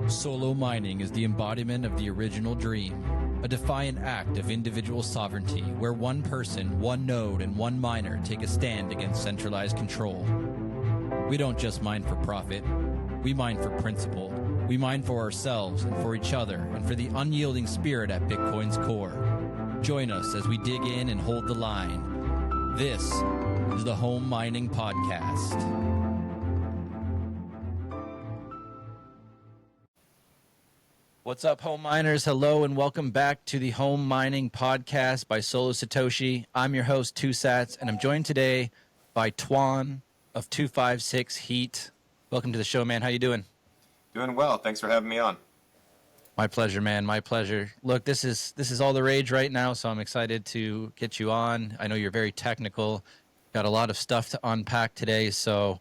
Solo mining is the embodiment of the original dream, a defiant act of individual sovereignty where one person, one node, and one miner take a stand against centralized control. We don't just mine for profit, we mine for principle. We mine for ourselves and for each other and for the unyielding spirit at Bitcoin's core. Join us as we dig in and hold the line. This is the Home Mining Podcast. What's up, home miners? Hello and welcome back to the Home Mining Podcast by Solo Satoshi. I'm your host, Tusats, and I'm joined today by Tuan of 256 Heat. Welcome to the show, man. How you doing? Doing well. Thanks for having me on. My pleasure, man. My pleasure. Look, this is all the rage right now, so I'm excited to get you on. I know you're very technical. Got a lot of stuff to unpack today, so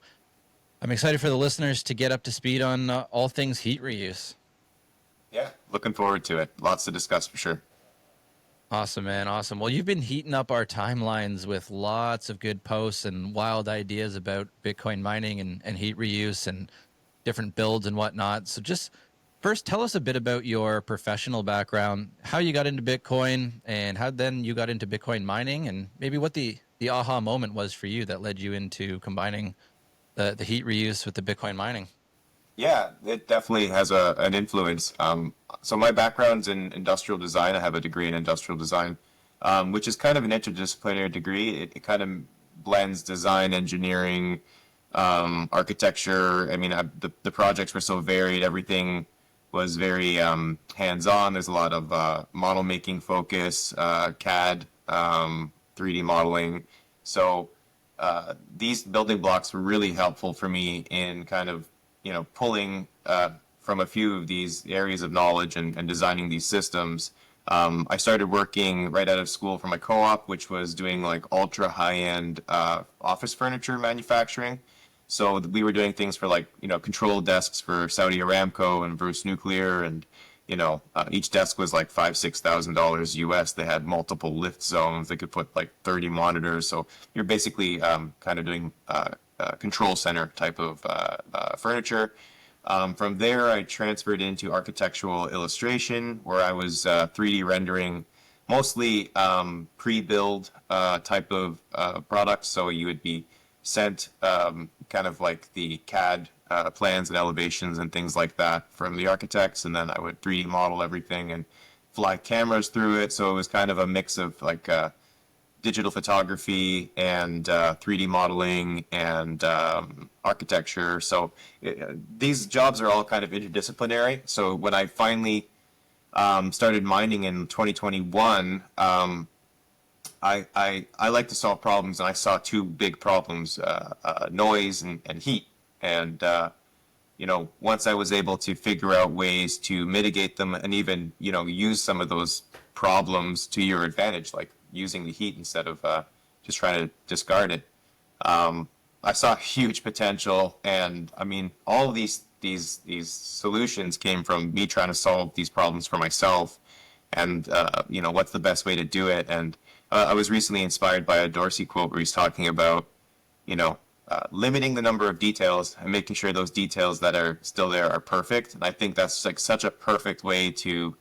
I'm excited for the listeners to get up to speed on all things heat reuse. Yeah, looking forward to it. Lots to discuss for sure. Awesome, man. Awesome. Well, you've been heating up our timelines with lots of good posts and wild ideas about Bitcoin mining and heat reuse and different builds and whatnot. So just first, tell us a bit about your professional background, how you got into Bitcoin, and how then you got into Bitcoin mining, and maybe what the aha moment was for you that led you into combining the heat reuse with the Bitcoin mining. Yeah, it definitely has an influence. So my background's in industrial design. I have a degree in industrial design, which is kind of an interdisciplinary degree. It kind of blends design, engineering, architecture. I mean, the projects were so varied. Everything was very hands-on. There's a lot of model making focus, CAD, 3D modeling. So these building blocks were really helpful for me in kind of pulling from a few of these areas of knowledge and designing these systems. I started working right out of school for my co-op, which was doing like ultra high-end office furniture manufacturing. So we were doing things for like, control desks for Saudi Aramco and Bruce Nuclear. And, each desk was like $5,000-6,000 US. They had multiple lift zones. They could put like 30 monitors. So you're basically kind of doing control center type of furniture. From there, I transferred into architectural illustration, where I was 3D rendering mostly pre-build type of products. So you would be sent kind of like the CAD plans and elevations and things like that from the architects, and then I would 3D model everything and fly cameras through it. So it was kind of a mix of like digital photography and 3D modeling and architecture. So these jobs are all kind of interdisciplinary. So when I finally started mining in 2021, I like to solve problems, and I saw two big problems, noise and heat. And, once I was able to figure out ways to mitigate them and even, use some of those problems to your advantage, like using the heat instead of just trying to discard it, I saw huge potential. And I mean, all of these solutions came from me trying to solve these problems for myself. And, what's the best way to do it? And I was recently inspired by a Dorsey quote where he's talking about, limiting the number of details and making sure those details that are still there are perfect. And I think that's like such a perfect way to,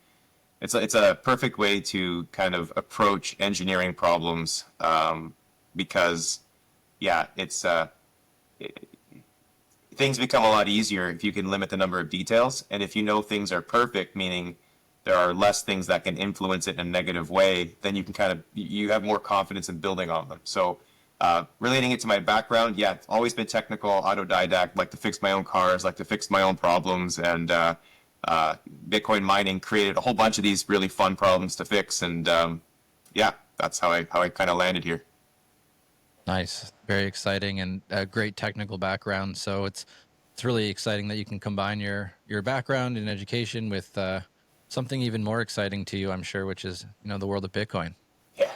it's a perfect way to kind of approach engineering problems, because, things become a lot easier if you can limit the number of details. And if things are perfect, meaning there are less things that can influence it in a negative way, then you can you have more confidence in building on them. So relating it to my background, it's always been technical, autodidact, like to fix my own cars, like to fix my own problems. And Bitcoin mining created a whole bunch of these really fun problems to fix. And that's how I kind of landed here. Nice. Very exciting, and a great technical background. So it's really exciting that you can combine your background in education with something even more exciting to you, I'm sure, which is, the world of Bitcoin. Yeah.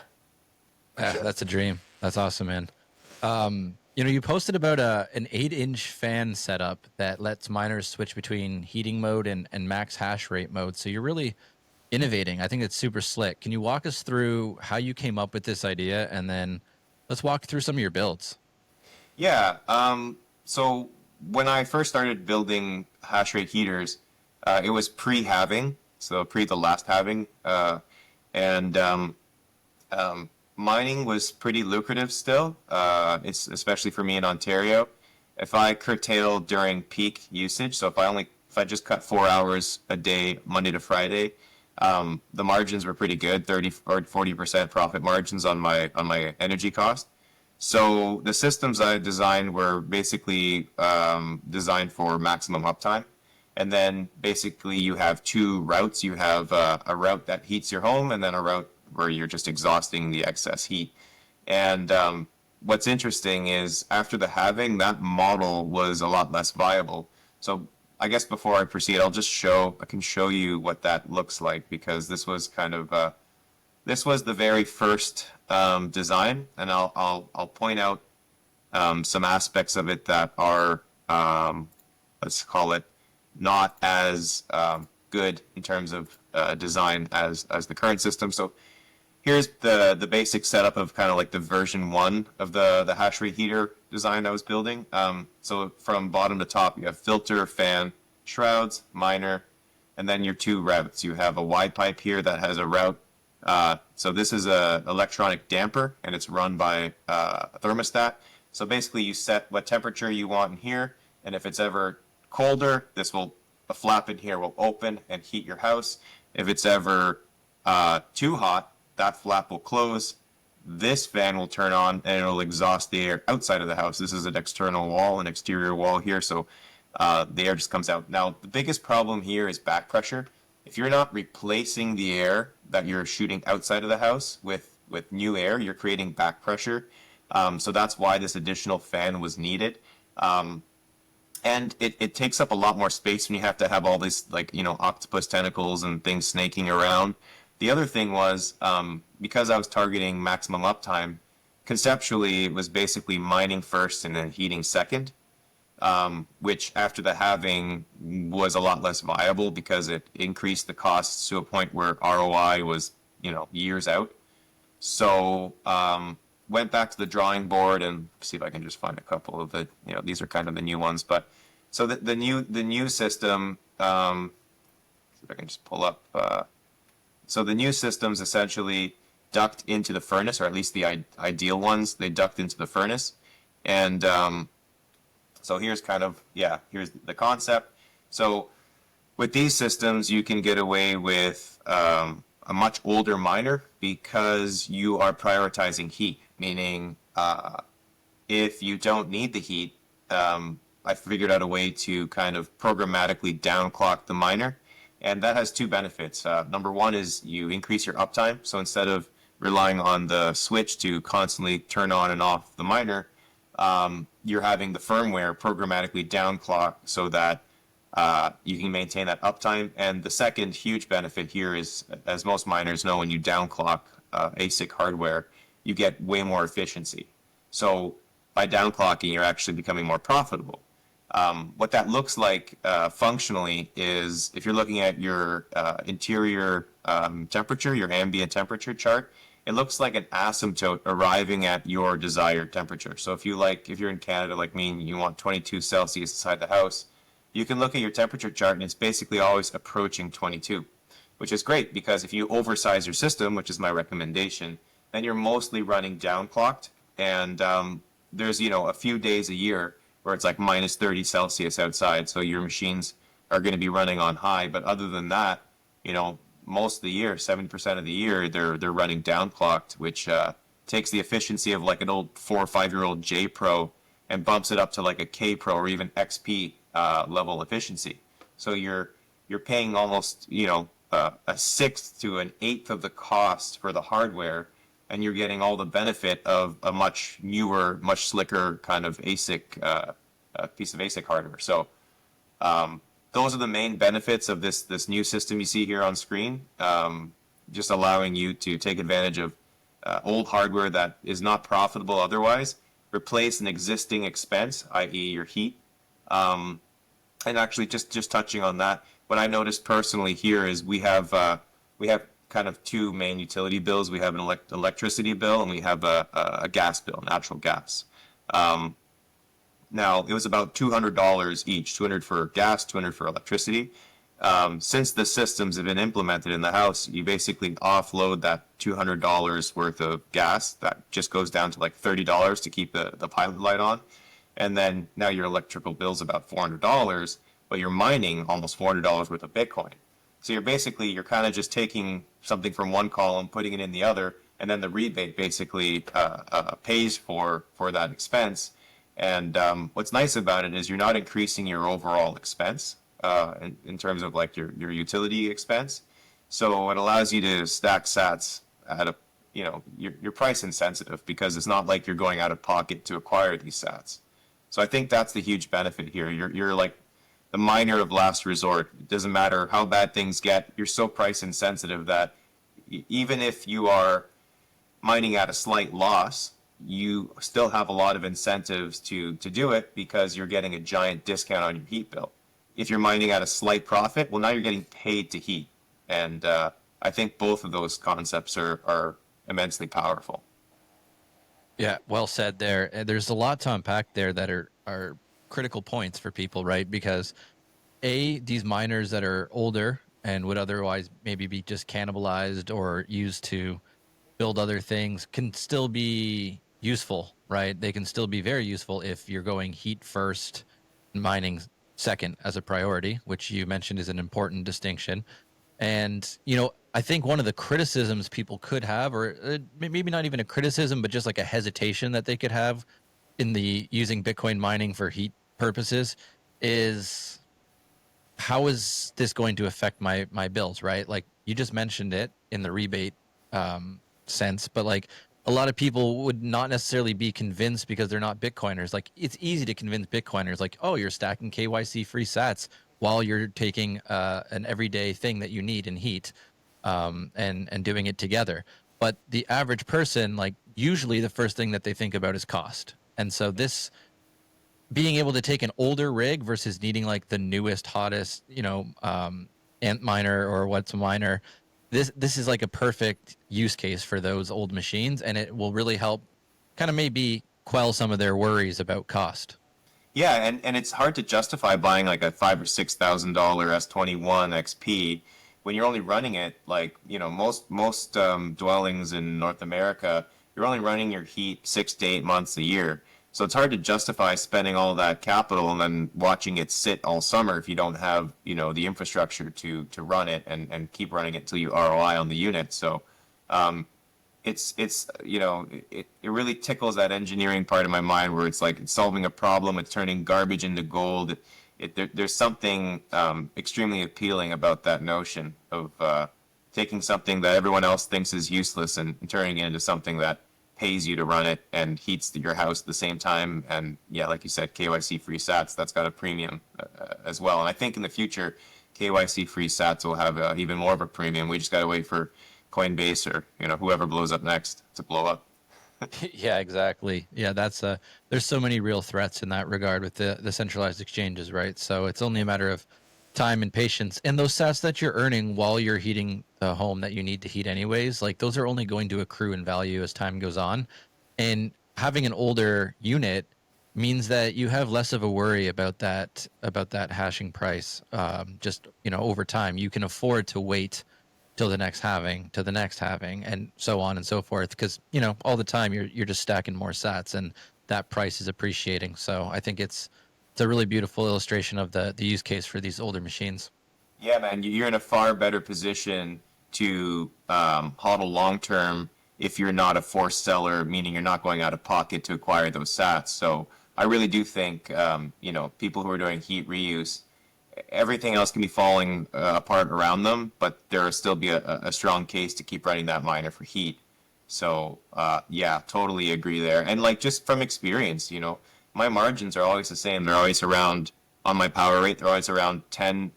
Sure. That's a dream. That's awesome, man. You posted about an 8-inch fan setup that lets miners switch between heating mode and max hash rate mode. So you're really innovating. I think it's super slick. Can you walk us through how you came up with this idea, and then let's walk through some of your builds? Yeah. So when I first started building hash rate heaters, It was pre-halving, so pre the last halving, and mining was pretty lucrative still. It's especially for me in Ontario. If I curtailed during peak usage, so if I just cut 4 hours a day, Monday to Friday, the margins were pretty good, 30 or 40% profit margins on my energy cost. So the systems I designed were basically designed for maximum uptime. And then basically you have two routes. You have a route that heats your home and then a route where you're just exhausting the excess heat. And what's interesting is after the halving, that model was a lot less viable. So I guess before I proceed, I can show you what that looks like, because this was kind of, this was the very first design, and I'll point out some aspects of it that are, let's call it, not as good in terms of design as the current system. So here's the basic setup of kind of like the version 1 of the Hashrate heater design I was building. So from bottom to top, you have filter, fan, shrouds, miner, and then your two routes. You have a wide pipe here that has a route. So this is a electronic damper, and it's run by a thermostat. So basically you set what temperature you want in here, and if it's ever colder, a flap in here will open and heat your house. If it's ever too hot, that flap will close. This fan will turn on and it'll exhaust the air outside of the house. This is an external wall, an exterior wall here, so the air just comes out. Now, the biggest problem here is back pressure. If you're not replacing the air that you're shooting outside of the house with new air, you're creating back pressure. So that's why this additional fan was needed. And it takes up a lot more space when you have to have all these, like, octopus tentacles and things snaking around. The other thing was, because I was targeting maximum uptime, conceptually it was basically mining first and then heating second, which after the halving was a lot less viable because it increased the costs to a point where ROI was, years out. So went back to the drawing board and see if I can just find a couple of the, these are kind of the new ones. But so the new system, see if I can just pull up. So the new systems essentially duct into the furnace, or at least the ideal ones, they duct into the furnace. And so here's here's the concept. So with these systems, you can get away with a much older miner because you are prioritizing heat, meaning if you don't need the heat, I figured out a way to kind of programmatically downclock the miner. And that has two benefits. Number one is you increase your uptime. So instead of relying on the switch to constantly turn on and off the miner, you're having the firmware programmatically downclock so that you can maintain that uptime. And the second huge benefit here is, as most miners know, when you downclock ASIC hardware, you get way more efficiency. So by downclocking, you're actually becoming more profitable. What that looks like functionally is, if you're looking at your interior temperature, your ambient temperature chart, it looks like an asymptote arriving at your desired temperature. So if you're in Canada like me and you want 22 Celsius inside the house, you can look at your temperature chart and it's basically always approaching 22, which is great because if you oversize your system, which is my recommendation, then you're mostly running downclocked. And there's, a few days a year where it's like minus 30 Celsius outside. So your machines are going to be running on high. But other than that, most of the year, 70% of the year, they're running downclocked, which takes the efficiency of like an old 4 or 5-year-old J Pro and bumps it up to like a K Pro or even XP level efficiency. So you're paying almost, a sixth to an eighth of the cost for the hardware, and you're getting all the benefit of a much newer, much slicker kind of ASIC piece of ASIC hardware. So those are the main benefits of this new system you see here on screen, just allowing you to take advantage of old hardware that is not profitable otherwise, replace an existing expense, i.e. your heat. And actually, just touching on that, what I noticed personally here is we have kind of two main utility bills. We have an electricity bill and we have a gas bill, natural gas. Now, it was about $200 each, $200 for gas, $200 for electricity. Since the systems have been implemented in the house, you basically offload that $200 worth of gas that just goes down to like $30 to keep the pilot light on. And then now your electrical bill's about $400, but you're mining almost $400 worth of Bitcoin. So you're kind of just taking something from one column, putting it in the other, and then the rebate basically pays for that expense. And what's nice about it is you're not increasing your overall expense in terms of like your utility expense. So it allows you to stack sats at a, you're price insensitive because it's not like you're going out of pocket to acquire these sats. So I think that's the huge benefit here. You're like the miner of last resort. It doesn't matter how bad things get. You're so price insensitive that even if you are mining at a slight loss, you still have a lot of incentives to do it because you're getting a giant discount on your heat bill. If you're mining at a slight profit, well, now you're getting paid to heat. And I think both of those concepts are immensely powerful. Yeah, well said there. There's a lot to unpack there that are critical points for people, right? Because these miners that are older and would otherwise maybe be just cannibalized or used to build other things can still be useful, right? They can still be very useful if you're going heat first, mining second as a priority, which you mentioned is an important distinction. And, I think one of the criticisms people could have, or maybe not even a criticism, but just like a hesitation that they could have in the using Bitcoin mining for heat purposes is, how is this going to affect my bills, right? Like you just mentioned it in the rebate sense, but like a lot of people would not necessarily be convinced because they're not Bitcoiners. Like it's easy to convince Bitcoiners, like, oh, you're stacking KYC free sats while you're taking an everyday thing that you need in heat, and doing it together. But the average person, like usually the first thing that they think about is cost. And so this being able to take an older rig versus needing like the newest, hottest, ant miner or what's a miner, this is like a perfect use case for those old machines, and it will really help kind of maybe quell some of their worries about cost. Yeah, and it's hard to justify buying like a $5,000 or $6,000 S21 XP when you're only running it like most dwellings in North America. You're only running your heat 6 to 8 months a year, so it's hard to justify spending all that capital and then watching it sit all summer if you don't have the infrastructure to run it and keep running it till you ROI on the unit. So it really tickles that engineering part of my mind where it's like it's solving a problem, it's turning garbage into gold. There's something extremely appealing about that notion of taking something that everyone else thinks is useless and turning it into something that pays you to run it and heats your house at the same time. And yeah, like you said, KYC free sats, that's got a premium as well. And I think in the future, KYC free sats will have even more of a premium. We just got to wait for Coinbase or whoever blows up next to blow up. Yeah, exactly. Yeah, there's so many real threats in that regard with the centralized exchanges, right? So it's only a matter of time and patience. And those sats that you're earning while you're heating the home that you need to heat anyways, like those are only going to accrue in value as time goes on. And having an older unit means that you have less of a worry about that hashing price. Just over time, you can afford to wait till the next halving, to the next halving, and so on and so forth. Because all the time you're just stacking more sats, and that price is appreciating. So I think it's a really beautiful illustration of the use case for these older machines. Yeah, man, you're in a far better position to hodl long term if you're not a forced seller, meaning you're not going out of pocket to acquire those sats. So I really do think people who are doing heat reuse, everything else can be falling apart around them, but there will still be a strong case to keep running that miner for heat. So yeah, totally agree there. And like just from experience, my margins are always the same. They're always around, on my power rate, they're always around 10%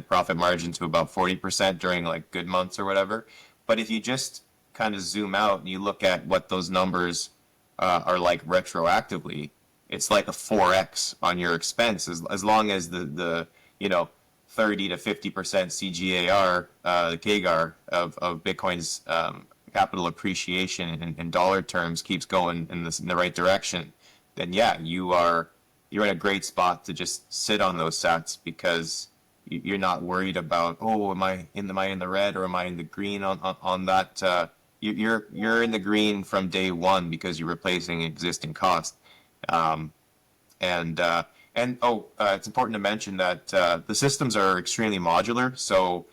profit margin to about 40% during like good months or whatever. But if you just kind of zoom out and you look at what those numbers are like retroactively, it's like a 4x on your expense as long as the 30 to 50% CGAR, CAGR of Bitcoin's capital appreciation in dollar terms keeps going in the right direction. Then yeah, you're in a great spot to just sit on those sats because you're not worried about, oh, am I in the red or am I in the green on that? You're in the green from day one because you're replacing existing cost. Um, it's important to mention that the systems are extremely modular. So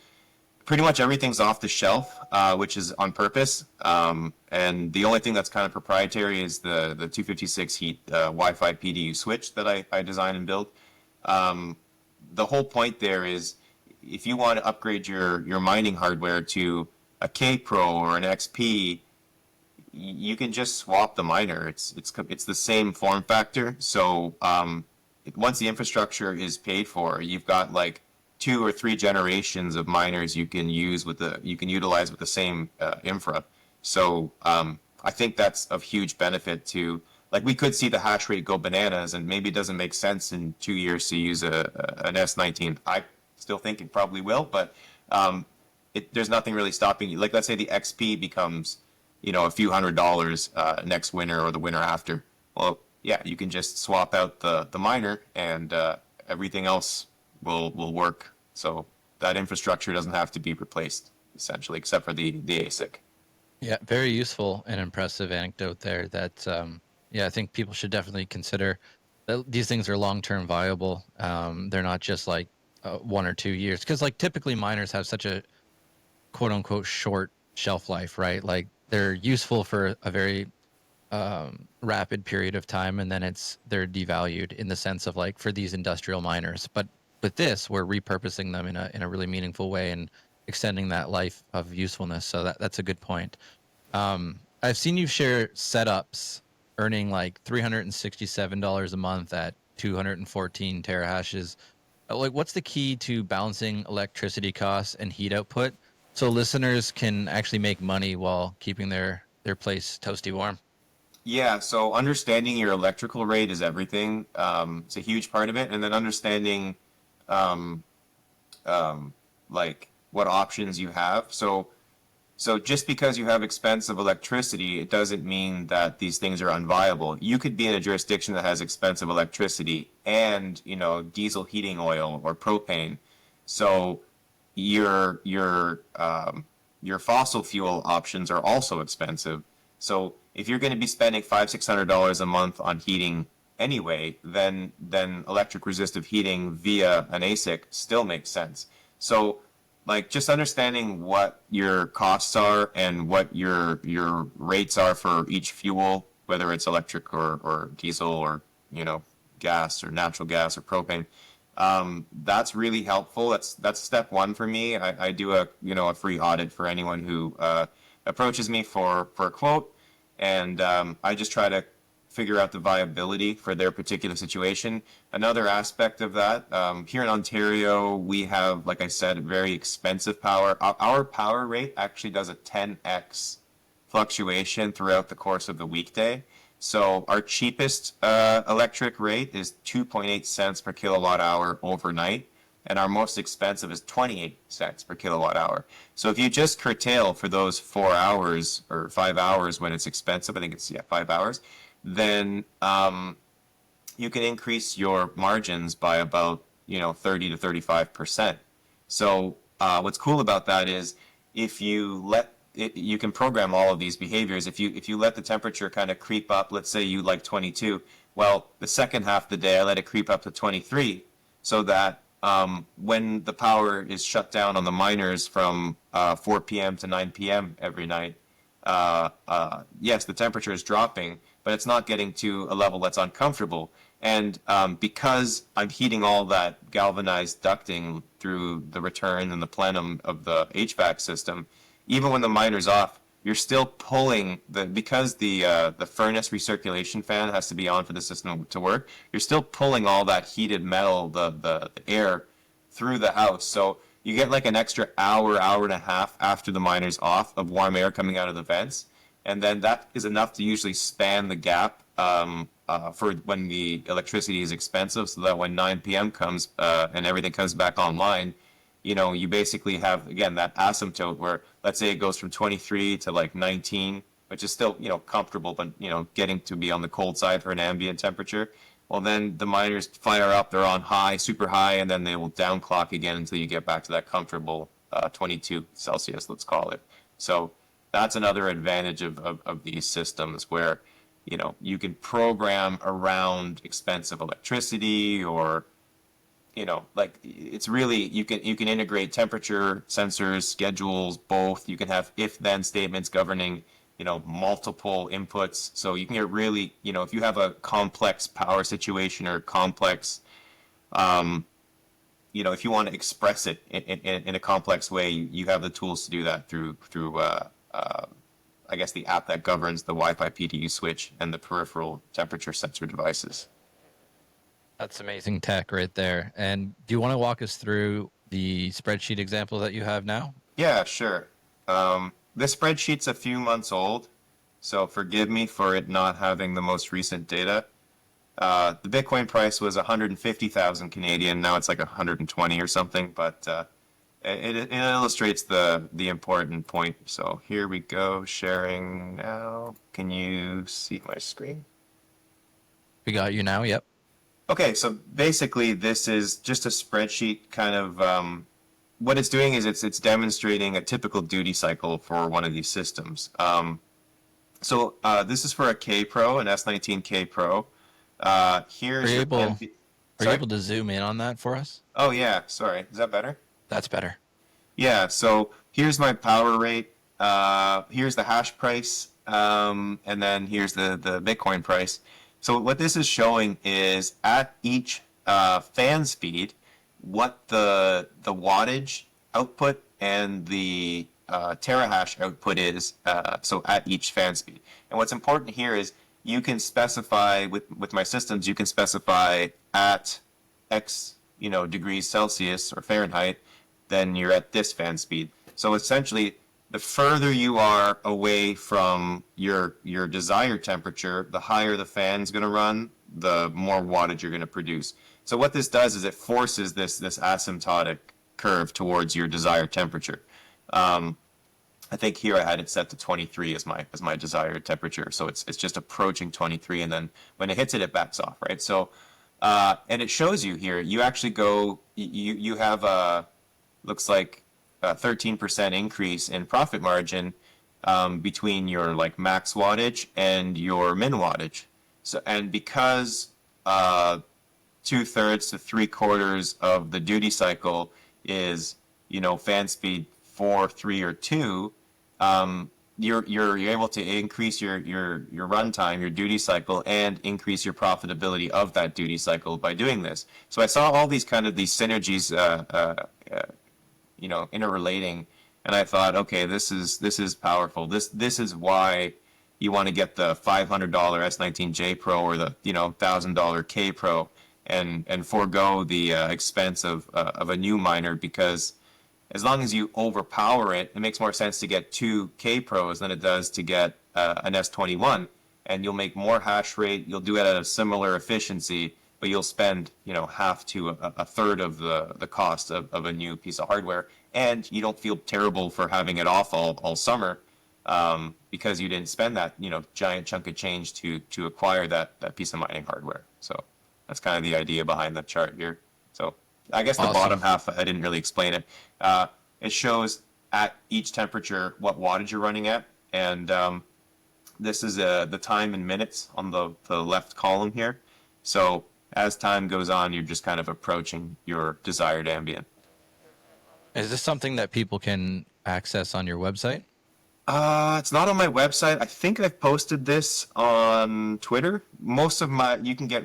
pretty much everything's off the shelf, which is on purpose. And the only thing that's kind of proprietary is the 256 heat Wi-Fi PDU switch that I design and build. The whole point there is if you want to upgrade your mining hardware to a K Pro or an XP, you can just swap the miner. It's the same form factor. So once the infrastructure is paid for, you've got like 2 or 3 generations of miners you can utilize with the same infra. So I think that's of huge benefit to, like, we could see the hash rate go bananas, and maybe it doesn't make sense in 2 years to use an S19. I still think it probably will, but there's nothing really stopping you. Like, let's say the XP becomes, a few $100 next winter or the winter after. Well, yeah, you can just swap out the miner, and everything else will work. So that infrastructure doesn't have to be replaced, essentially, except for the ASIC. Yeah, very useful and impressive anecdote there. That I think people should definitely consider that these things are long-term viable. They're not just like 1 or 2 years, because like typically miners have such a quote-unquote short shelf life, right? Like they're useful for a very rapid period of time, and then they're devalued in the sense of like for these industrial miners. But with this, we're repurposing them in a really meaningful way and extending that life of usefulness. So that's a good point. I've seen you share setups earning like $367 a month at 214 terahashes. Like, what's the key to balancing electricity costs and heat output so listeners can actually make money while keeping their place toasty warm? Yeah, so understanding your electrical rate is everything. It's a huge part of it, and then understanding um, like what options you have. So just because you have expensive electricity, it doesn't mean that these things are unviable. You could be in a jurisdiction that has expensive electricity and, diesel heating oil or propane. So your fossil fuel options are also expensive. So if you're going to be spending $500-$600 a month on heating anyway, then electric resistive heating via an ASIC still makes sense. So like just understanding what your costs are and what your rates are for each fuel, whether it's electric or diesel or gas or natural gas or propane, that's really helpful. That's step one for me. I do a free audit for anyone who approaches me for a quote, and I just try to figure out the viability for their particular situation. Another aspect of that, here in Ontario, we have, like I said, very expensive power. Our power rate actually does a 10x fluctuation throughout the course of the weekday. So our cheapest electric rate is 2.8 cents per kilowatt hour overnight, and our most expensive is 28 cents per kilowatt hour. So if you just curtail for those 4 hours or 5 hours when it's expensive, I think it's 5 hours, then you can increase your margins by about 30 to 35%. So what's cool about that is if you you can program all of these behaviors. If you let the temperature kind of creep up, let's say you like 22, well, the second half of the day I let it creep up to 23, so that when the power is shut down on the miners from 4 p.m. to 9 p.m. every night, yes, the temperature is dropping, but it's not getting to a level that's uncomfortable. And because I'm heating all that galvanized ducting through the return and the plenum of the HVAC system, even when the miner's off, you're still pulling because the furnace recirculation fan has to be on for the system to work. You're still pulling all that heated metal, the air, through the house. So you get like an extra hour and a half after the miner's off of warm air coming out of the vents, and then that is enough to usually span the gap for when the electricity is expensive, so that when 9 p.m. comes and everything comes back online, you basically have, again, that asymptote where, let's say it goes from 23 to like 19, which is still, comfortable, but, getting to be on the cold side for an ambient temperature. Well, then the miners fire up, they're on high, super high, and then they will downclock again until you get back to that comfortable 22 Celsius, let's call it. So that's another advantage of these systems where, you can program around expensive electricity or, like it's really, you can integrate temperature sensors, schedules, both. You can have if-then statements governing multiple inputs. So you can get really, if you have a complex power situation or complex, if you want to express it in a complex way, you have the tools to do that through I guess the app that governs the Wi-Fi PDU switch and the peripheral temperature sensor devices. That's amazing tech right there. And do you want to walk us through the spreadsheet example that you have now? Yeah, sure. This spreadsheet's a few months old, so forgive me for it not having the most recent data. The Bitcoin price was 150,000 Canadian. Now it's like 120 or something, but it illustrates the important point. So here we go, sharing now. Can you see my screen? We got you now. Yep. Okay, so basically this is just a spreadsheet kind of, what it's doing is it's demonstrating a typical duty cycle for one of these systems. So this is for a K Pro, an S19 K Pro. Here's your Are you able to zoom in on that for us? Oh yeah, sorry. Is that better? That's better. Yeah, so here's my power rate. Here's the hash price, and then here's the Bitcoin price. So what this is showing is at each fan speed, what the wattage output and the terahash output is, so at each fan speed. And what's important here is you can specify, with my systems, you can specify at X degrees Celsius or Fahrenheit, then you're at this fan speed. So essentially, the further you are away from your desired temperature, the higher the fan's going to run, the more wattage you're going to produce. So what this does is it forces this asymptotic curve towards your desired temperature. I think here I had it set to 23 as my desired temperature. So it's just approaching 23, and then when it hits it, it backs off, right? So and it shows you here, you actually go, you have looks like a 13% increase in profit margin between your like max wattage and your min wattage. So, and because 2/3 to 3/4 of the duty cycle is fan speed 4, 3, or 2, you're able to increase your runtime, your duty cycle, and increase your profitability of that duty cycle by doing this. So I saw all these synergies interrelating, and I thought, okay, this is powerful. This is why you want to get the $500 S19J Pro or the $1,000 K Pro and forego the expense of a new miner, because as long as you overpower it, it makes more sense to get 2 K Pros than it does to get an S21, and you'll make more hash rate. You'll do it at a similar efficiency, but you'll spend half to a third of the cost of a new piece of hardware, and you don't feel terrible for having it off all summer because you didn't spend that giant chunk of change to acquire that piece of mining hardware. So that's kind of the idea behind the chart here. So I guess the Awesome. bottom half, I didn't really explain it. It shows at each temperature what wattage you're running at, and this is the time in minutes on the left column here. So as time goes on, you're just kind of approaching your desired ambient. Is this something that people can access on your website? It's not on my website. I think I've posted this on Twitter. You can get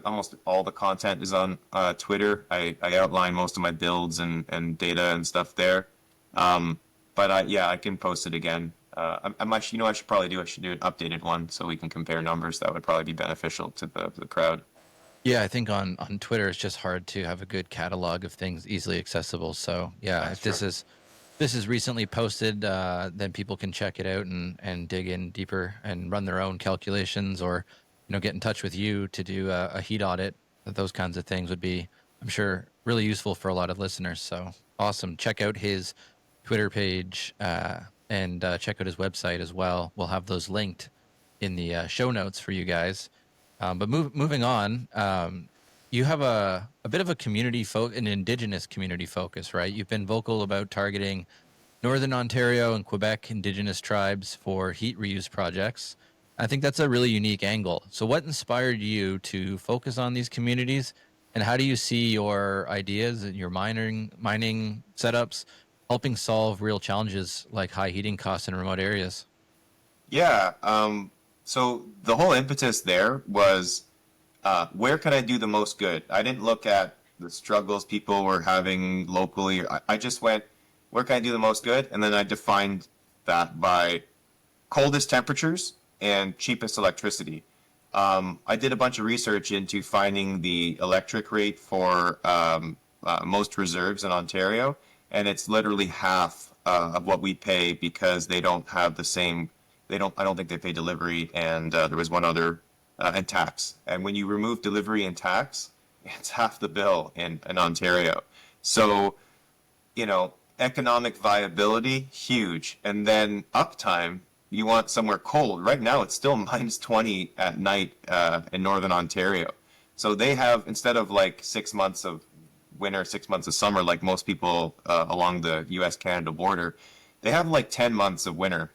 almost all the content is on Twitter. I outline most of my builds and data and stuff there. But I can post it again. I should probably do an updated one so we can compare numbers. That would probably be beneficial to the crowd. Yeah, I think on Twitter it's just hard to have a good catalog of things easily accessible. So yeah, That's if true. this is recently posted, then people can check it out and dig in deeper and run their own calculations, or get in touch with you to do a heat audit. Those kinds of things would be, I'm sure, really useful for a lot of listeners. So awesome. Check out his Twitter page and check out his website as well. We'll have those linked in the show notes for you guys. But moving on, you have a bit of a an Indigenous community focus, right? You've been vocal about targeting Northern Ontario and Quebec Indigenous tribes for heat reuse projects. I think that's a really unique angle. So, what inspired you to focus on these communities, and how do you see your ideas and your mining setups helping solve real challenges like high heating costs in remote areas? Yeah. So the whole impetus there was, where can I do the most good? I didn't look at the struggles people were having locally. I just went, where can I do the most good? And then I defined that by coldest temperatures and cheapest electricity. I did a bunch of research into finding the electric rate for most reserves in Ontario, and it's literally half of what we pay because they don't have the same. They don't. I don't think they pay delivery, and there was one other and tax. And when you remove delivery and tax, it's half the bill in Ontario. So, economic viability, huge. And then uptime, you want somewhere cold. Right now, it's still -20 at night in Northern Ontario. So they have, instead of like 6 months of winter, 6 months of summer, like most people along the US-Canada border, they have like 10 months of winter,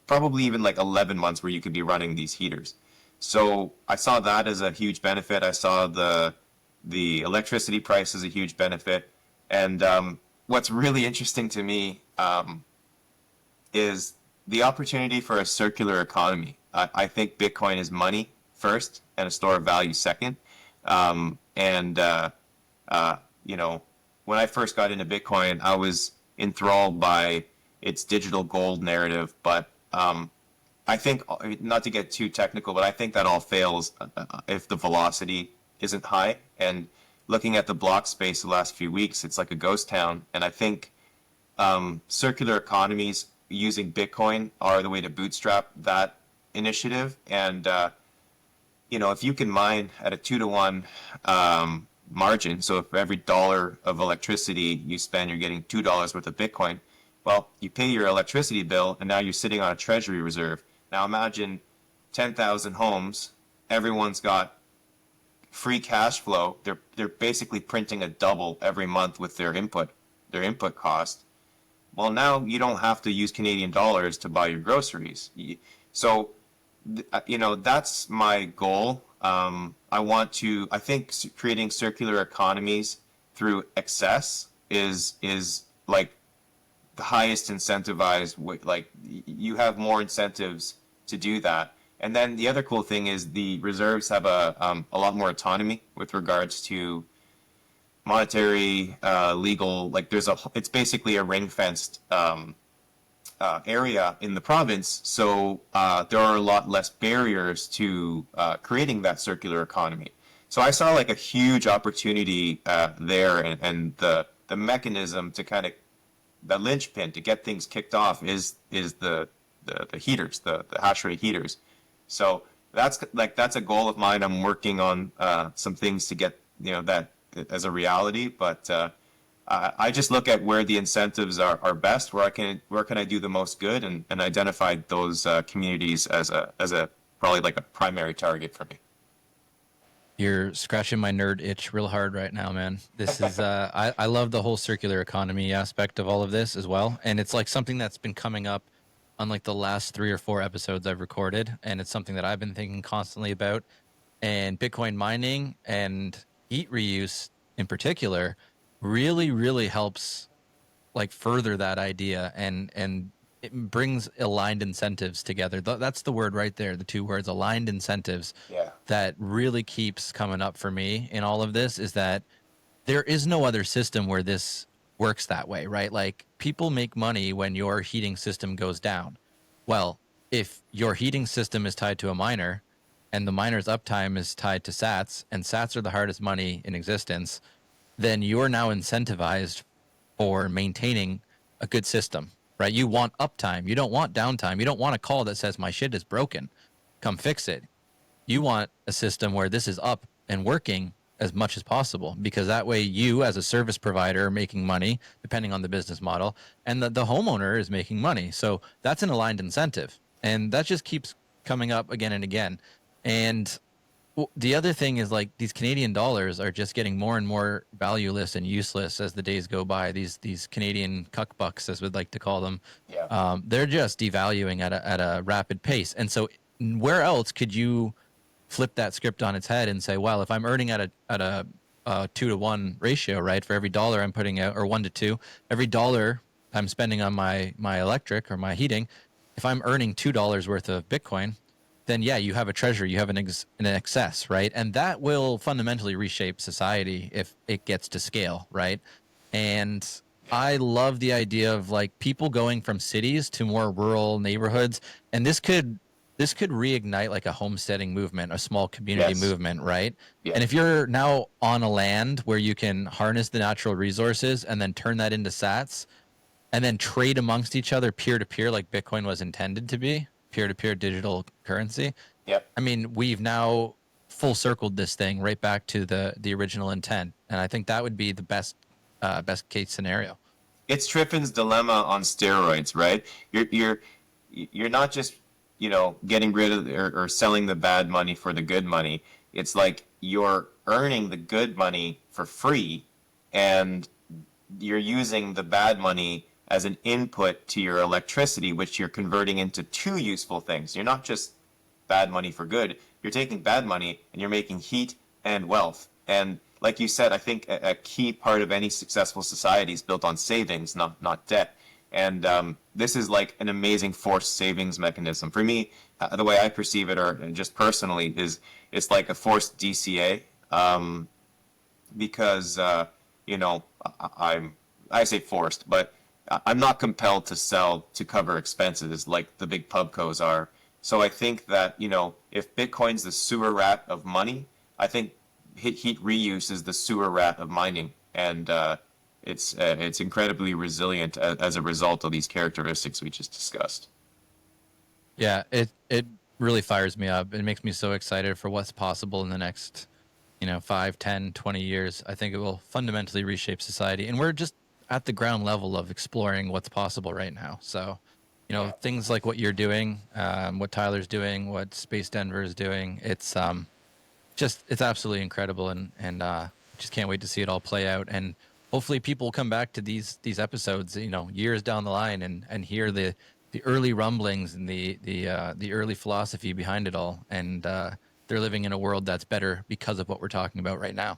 probably even like 11 months where you could be running these heaters. So I saw that as a huge benefit. I saw the electricity price as a huge benefit. And what's really interesting to me is the opportunity for a circular economy. I think Bitcoin is money first and a store of value second. And when I first got into Bitcoin, I was enthralled by its digital gold narrative. But I think, not to get too technical, but I think that all fails if the velocity isn't high. And looking at the block space the last few weeks, it's like a ghost town. And I think circular economies using Bitcoin are the way to bootstrap that initiative. And, if you can mine at a 2-to-1 margin, so if for every dollar of electricity you spend, you're getting $2 worth of Bitcoin. Well, you pay your electricity bill, and now you're sitting on a treasury reserve. Now imagine 10,000 homes, everyone's got free cash flow. They're basically printing a double every month with their input cost. Well, now you don't have to use Canadian dollars to buy your groceries. So, that's my goal. I think creating circular economies through excess is like the highest incentivized way. Like, you have more incentives to do that. And then the other cool thing is the reserves have a lot more autonomy with regards to monetary, legal. Like, it's basically a ring-fenced area in the province. So there are a lot less barriers to creating that circular economy. So I saw like a huge opportunity there, and the mechanism to kind of, the linchpin to get things kicked off is the heaters, the Hashrate heaters. So that's a goal of mine. I'm working on some things to get that as a reality. But I just look at where the incentives are best, where can I do the most good, and identify those communities as a probably like a primary target for me. You're scratching my nerd itch real hard right now, man. This is I love the whole circular economy aspect of all of this as well, and it's like something that's been coming up on like the last 3 or 4 episodes I've recorded, and it's something that I've been thinking constantly about. And Bitcoin mining and heat reuse in particular really, really helps like further that idea, and it brings aligned incentives together. That's the word right there, the 2 words, aligned incentives. Yeah. That really keeps coming up for me in all of this is that there is no other system where this works that way, right? Like, people make money when your heating system goes down. Well, if your heating system is tied to a miner and the miner's uptime is tied to sats, and sats are the hardest money in existence, then you're now incentivized for maintaining a good system, right? You want uptime. You don't want downtime. You don't want a call that says my shit is broken, come fix it. You want a system where this is up and working as much as possible, because that way you as a service provider are making money depending on the business model, and the homeowner is making money. So that's an aligned incentive, and that just keeps coming up again and again. And Well, the other thing is like these Canadian dollars are just getting more and more valueless and useless as the days go by. These Canadian cuck bucks, as we'd like to call them, Yeah. they're just devaluing at a rapid pace. And so, where else could you flip that script on its head and say, well, if I'm earning at a 2-to-1 ratio, right, for every dollar I'm putting out, or 1 to 2, every dollar I'm spending on my electric or my heating, if I'm earning $2 worth of Bitcoin, then yeah, you have a treasury, you have an excess, right? And that will fundamentally reshape society if it gets to scale, right? And I love the idea of like people going from cities to more rural neighborhoods, and this could reignite like a homesteading movement, a small community Yes. movement, right? Yeah. And if you're now on a land where you can harness the natural resources and then turn that into sats and then trade amongst each other peer to peer like Bitcoin was intended to be, peer to peer digital currency. Yep. I mean, we've now full circled this thing right back to the original intent, and I think that would be the best case scenario. It's Triffin's dilemma on steroids, right? You're not just, getting rid of or selling the bad money for the good money. It's like you're earning the good money for free, and you're using the bad money as an input to your electricity, which you're converting into two useful things. You're not just bad money for good. You're taking bad money and you're making heat and wealth. And like you said, I think a key part of any successful society is built on savings, not debt. And this is like an amazing forced savings mechanism. For me, the way I perceive it, or just personally, is it's like a forced DCA. Because I say forced, but I'm not compelled to sell to cover expenses like the big pubcos are. So I think that if Bitcoin's the sewer rat of money, I think heat reuse is the sewer rat of mining, and it's incredibly resilient as a result of these characteristics we just discussed. Yeah, it really fires me up. It makes me so excited for what's possible in the next 5, 10, 20 years. I think it will fundamentally reshape society. And we're just at the ground level of exploring what's possible right now. So, things like what you're doing, what Tyler's doing, what Space Denver is doing, it's absolutely incredible. And just can't wait to see it all play out. And hopefully people come back to these episodes, years down the line and hear the early rumblings and the early philosophy behind it all. And, they're living in a world that's better because of what we're talking about right now.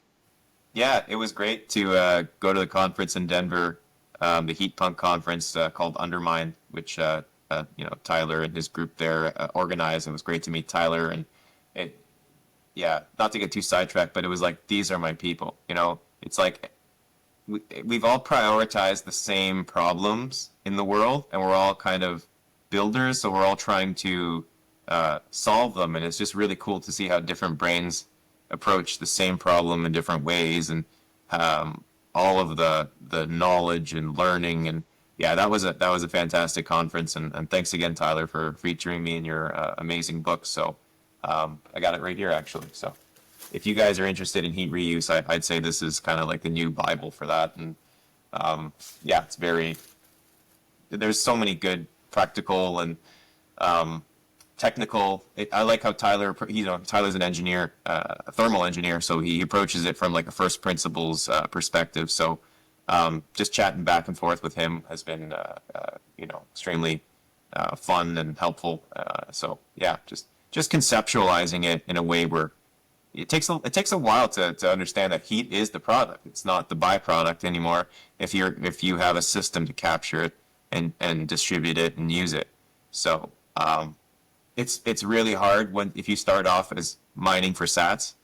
Yeah, it was great to go to the conference in Denver, the Heat Punk conference called Undermine, which Tyler and his group there organized. It was great to meet Tyler, and not to get too sidetracked, but it was like, these are my people. It's like we've all prioritized the same problems in the world, and we're all kind of builders, so we're all trying to solve them, and it's just really cool to see how different brains approach the same problem in different ways, and all of the knowledge and learning, and that was a fantastic conference, and thanks again, Tyler, for featuring me in your amazing book. So I got it right here, actually. So if you guys are interested in heat reuse, I'd say this is kind of like the new Bible for that, and it's there's so many good practical and technical. I like how Tyler's an engineer, a thermal engineer, so he approaches it from like a first principles perspective. So just chatting back and forth with him has been extremely fun and helpful. Just conceptualizing it in a way where it takes a while to understand that heat is the product. It's not the byproduct anymore. If you have a system to capture it and distribute it and use it. So it's really hard if you start off as mining for sats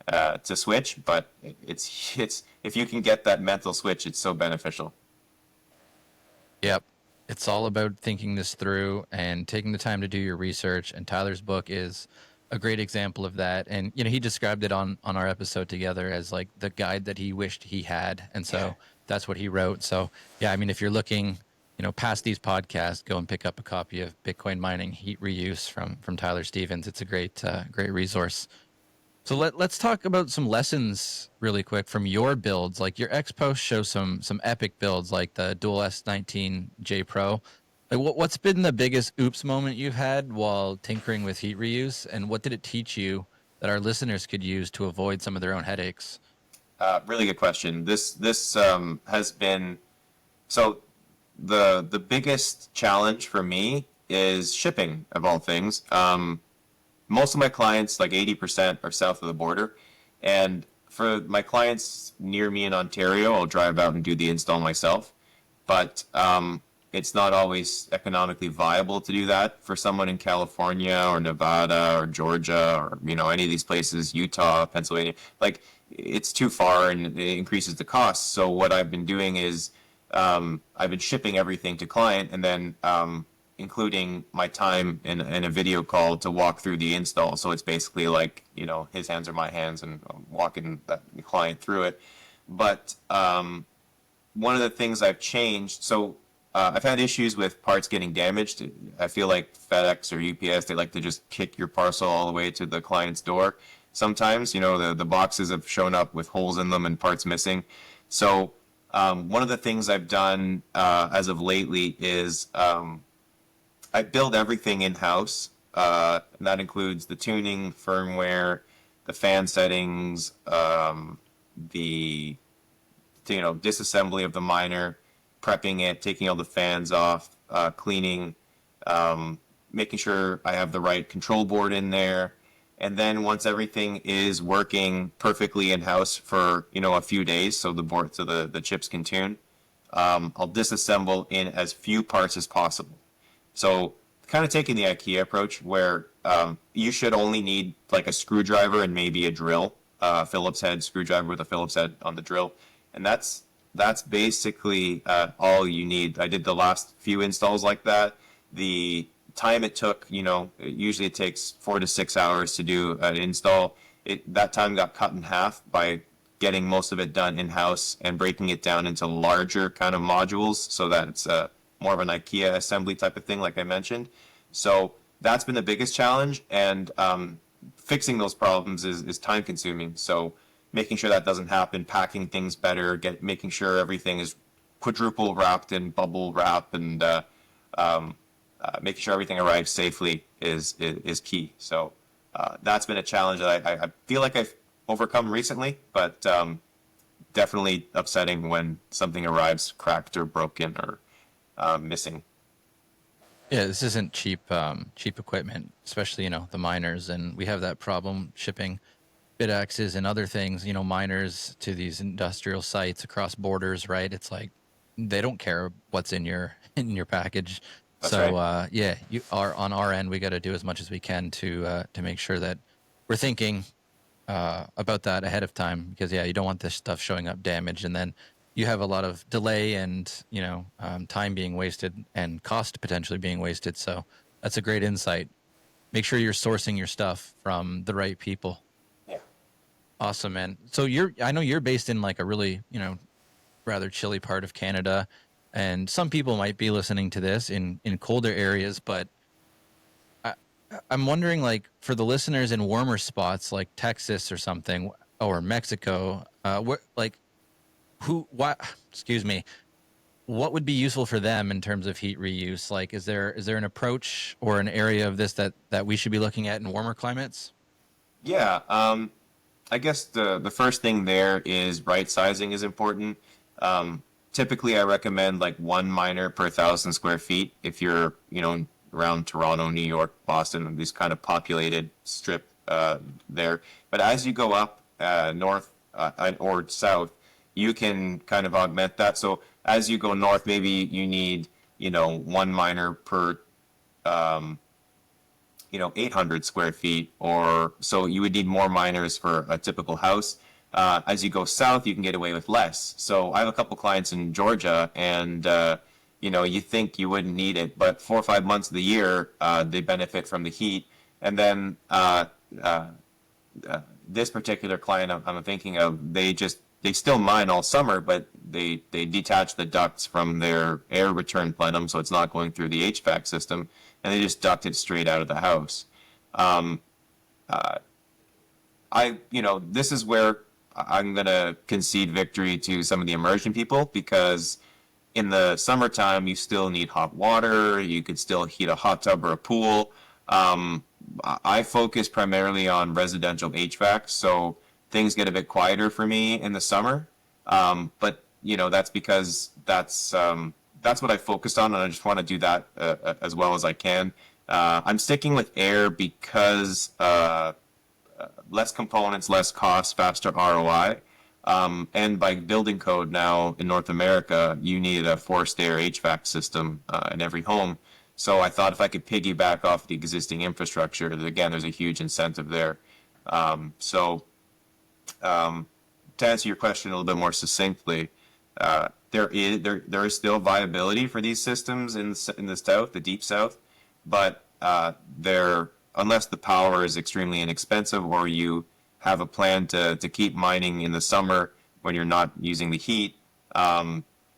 to switch, but it's if you can get that mental switch, it's so beneficial. Yep. It's all about thinking this through and taking the time to do your research, and Tyler's book is a great example of that. And he described it on our episode together as like the guide that he wished he had, and so that's what he wrote. So I mean, if you're looking past these podcasts, go and pick up a copy of Bitcoin Mining Heat Reuse from Tyler Stevens. It's a great resource. So let's talk about some lessons really quick from your builds. Like your X post shows some epic builds like the Dual S19J Pro. Like what's been the biggest oops moment you've had while tinkering with heat reuse, and what did it teach you that our listeners could use to avoid some of their own headaches? Really good question. This has been so the biggest challenge for me is shipping of all things. Most of my clients, like 80%, are south of the border, and for my clients near me in Ontario, I'll drive out and do the install myself. But it's not always economically viable to do that for someone in California or Nevada or Georgia or any of these places, Utah, Pennsylvania. Like it's too far and it increases the cost. So what I've been doing is I've been shipping everything to client and then including my time in a video call to walk through the install. So it's basically like his hands are my hands and I'm walking the client through it. But one of the things I've changed, so I've had issues with parts getting damaged. I feel like FedEx or UPS, they like to just kick your parcel all the way to the client's door. Sometimes, the boxes have shown up with holes in them and parts missing. So one of the things I've done as of lately is I build everything in-house. And that includes the tuning, firmware, the fan settings, the disassembly of the miner, prepping it, taking all the fans off, cleaning, making sure I have the right control board in there. And then once everything is working perfectly in-house for, a few days, so the chips can tune, I'll disassemble in as few parts as possible. So kind of taking the IKEA approach where you should only need like a screwdriver and maybe a drill, Phillips head screwdriver with a Phillips head on the drill. And that's basically all you need. I did the last few installs like that. The time it took, usually it takes 4 to 6 hours to do an install. That time got cut in half by getting most of it done in-house and breaking it down into larger kind of modules so that it's more of an IKEA assembly type of thing, like I mentioned. So that's been the biggest challenge, and fixing those problems is time consuming. So making sure that doesn't happen, packing things better, making sure everything is quadruple wrapped in bubble wrap, and making sure everything arrives safely is key. So that's been a challenge that I feel like I've overcome recently, but definitely upsetting when something arrives cracked or broken or missing. Yeah, this isn't cheap equipment, especially, the miners. And we have that problem shipping bit axes and other things, miners to these industrial sites across borders, right? It's like they don't care what's in your package. That's so right. yeah, you are on our end. We got to do as much as we can to make sure that we're thinking about that ahead of time, because you don't want this stuff showing up damaged, and then you have a lot of delay and time being wasted and cost potentially being wasted. So that's a great insight. Make sure you're sourcing your stuff from the right people. Yeah. Awesome, man. So I know you're based in like a really rather chilly part of Canada, and some people might be listening to this in colder areas, but I'm wondering, like, for the listeners in warmer spots like Texas or something, or Mexico, what would be useful for them in terms of heat reuse? Like, is there an approach or an area of this that we should be looking at in warmer climates? Yeah, I guess the first thing there is right sizing is important. Typically, I recommend like one miner per 1,000 square feet if you're, around Toronto, New York, Boston, these kind of populated strip there. But as you go up north or south, you can kind of augment that. So as you go north, maybe you need, one miner per 800 square feet, or so you would need more miners for a typical house. As you go south, you can get away with less. So I have a couple clients in Georgia, and you think you wouldn't need it, but 4 or 5 months of the year, they benefit from the heat. And then this particular client I'm thinking of, they still mine all summer, but they detach the ducts from their air return plenum, so it's not going through the HVAC system, and they just duct it straight out of the house. This is where I'm gonna concede victory to some of the immersion people, because in the summertime you still need hot water. You could still heat a hot tub or a pool. I focus primarily on residential HVAC, so things get a bit quieter for me in the summer. But you know, that's because that's what I focused on, and I just want to do that as well as I can. I'm sticking with air because less components, less cost, faster ROI. And by building code now in North America, you need a forced air HVAC system in every home. So I thought if I could piggyback off the existing infrastructure, again, there's a huge incentive there. So to answer your question a little bit more succinctly, there is still viability for these systems in the south, the deep south, but they're unless the power is extremely inexpensive or you have a plan to keep mining in the summer when you're not using the heat,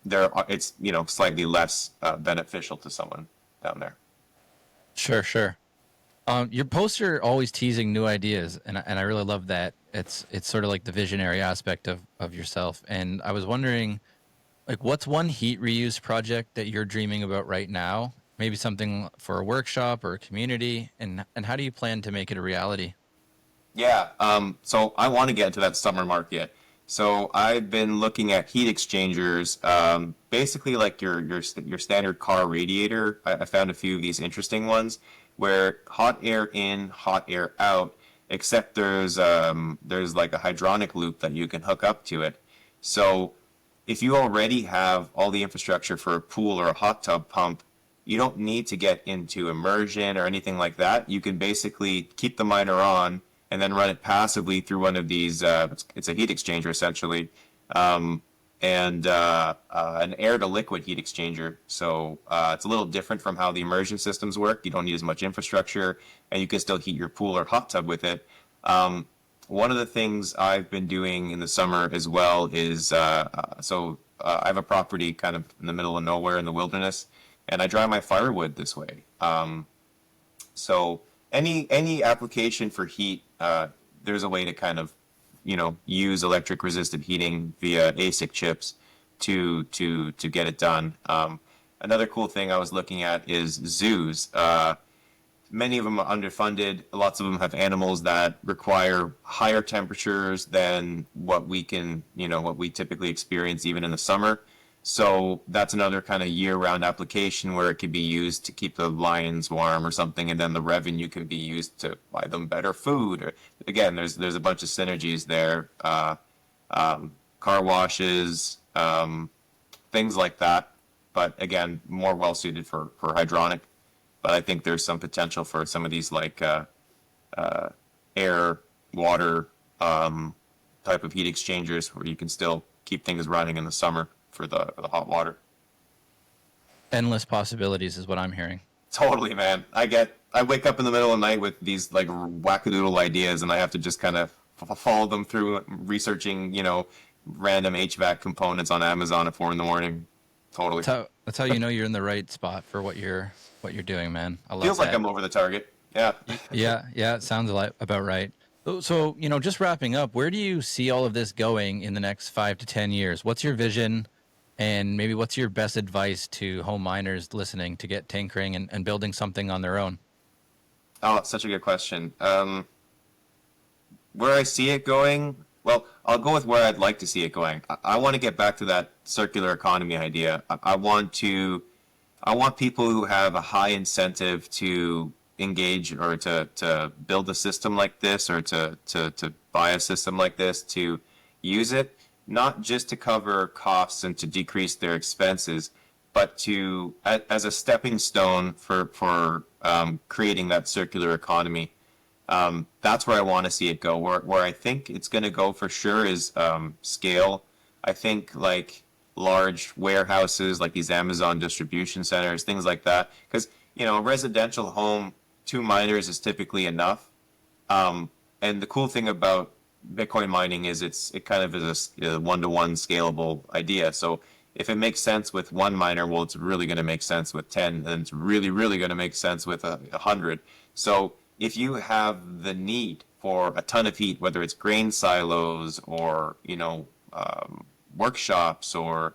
it's slightly less beneficial to someone down there. Sure, sure. Your posts are always teasing new ideas, and I really love that. It's sort of like the visionary aspect of yourself. And I was wondering, like, what's one heat reuse project that you're dreaming about right now? Maybe something for a workshop or a community, and how do you plan to make it a reality? Yeah, so I want to get into that summer market. So I've been looking at heat exchangers, basically like your standard car radiator. I found a few of these interesting ones where hot air in, hot air out, except there's like a hydronic loop that you can hook up to it. So if you already have all the infrastructure for a pool or a hot tub pump, you don't need to get into immersion or anything like that. You can basically keep the miner on and then run it passively through one of these. It's a heat exchanger essentially, and an air to liquid heat exchanger. So it's a little different from how the immersion systems work. You don't need as much infrastructure, and you can still heat your pool or hot tub with it. One of the things I've been doing in the summer as well is I have a property kind of in the middle of nowhere in the wilderness, and I dry my firewood this way. So any application for heat, there's a way to kind of, use electric resistant heating via ASIC chips to get it done. Another cool thing I was looking at is zoos. Many of them are underfunded. Lots of them have animals that require higher temperatures than what we typically experience even in the summer. So that's another kind of year-round application where it could be used to keep the lions warm or something, and then the revenue can be used to buy them better food. Or, again, there's a bunch of synergies there. Car washes, things like that. But again, more well-suited for hydronic. But I think there's some potential for some of these like air, water type of heat exchangers where you can still keep things running in the summer for the hot water. Endless possibilities is what I'm hearing. Totally, man. I wake up in the middle of the night with these like wackadoodle ideas, and I have to just kind of follow them through researching, random HVAC components on Amazon at 4 a.m. Totally. That's how you know you're in the right spot for what you're doing, man. I love Feels that. like I'm over the target. Yeah. Yeah. It sounds about right. So, just wrapping up, where do you see all of this going in the next 5 to 10 years? What's your vision? And maybe what's your best advice to home miners listening to get tinkering and building something on their own? Oh, it's such a good question. Where I see it going, well, I'll go with where I'd like to see it going. I want to get back to that circular economy idea. I want people who have a high incentive to engage or to build a system like this or to buy a system like this to use it, not just to cover costs and to decrease their expenses, but as a stepping stone for creating that circular economy. That's where I want to see it go. Where I think it's going to go for sure is scale. I think like large warehouses, like these Amazon distribution centers, things like that. Because a residential home, 2 miners is typically enough. And the cool thing about Bitcoin mining is it kind of is a one-to-one scalable idea. So if it makes sense with 1 miner, well, it's really going to make sense with 10, and it's really, really going to make sense with 100. So if you have the need for a ton of heat, whether it's grain silos or workshops or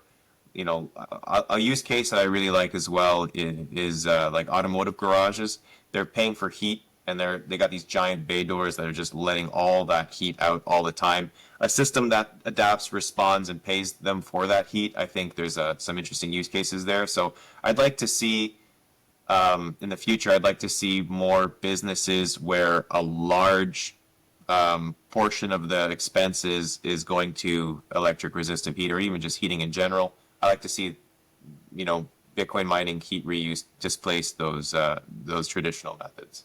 a use case that I really like as well is like automotive garages. They're paying for heat and they got these giant bay doors that are just letting all that heat out all the time. A system that adapts, responds, and pays them for that heat. I think there's some interesting use cases there. So I'd like to see in the future, I'd like to see more businesses where a large portion of the expenses is going to electric resistive heat, or even just heating in general. I like to see, Bitcoin mining heat reuse displace those traditional methods.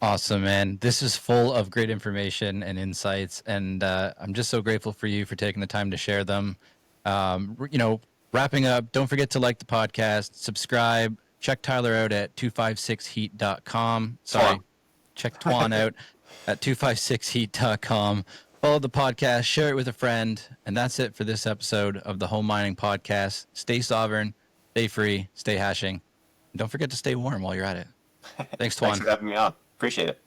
Awesome, man. This is full of great information and insights, and I'm just so grateful for you for taking the time to share them. Wrapping up, don't forget to like the podcast, subscribe, check Tyler out at 256heat.com. Sorry, Tuan. check Tuan out at 256heat.com. Follow the podcast, share it with a friend, and that's it for this episode of the Home Mining Podcast. Stay sovereign, stay free, stay hashing. And don't forget to stay warm while you're at it. Thanks, Tuan. Thanks for having me on. Appreciate it.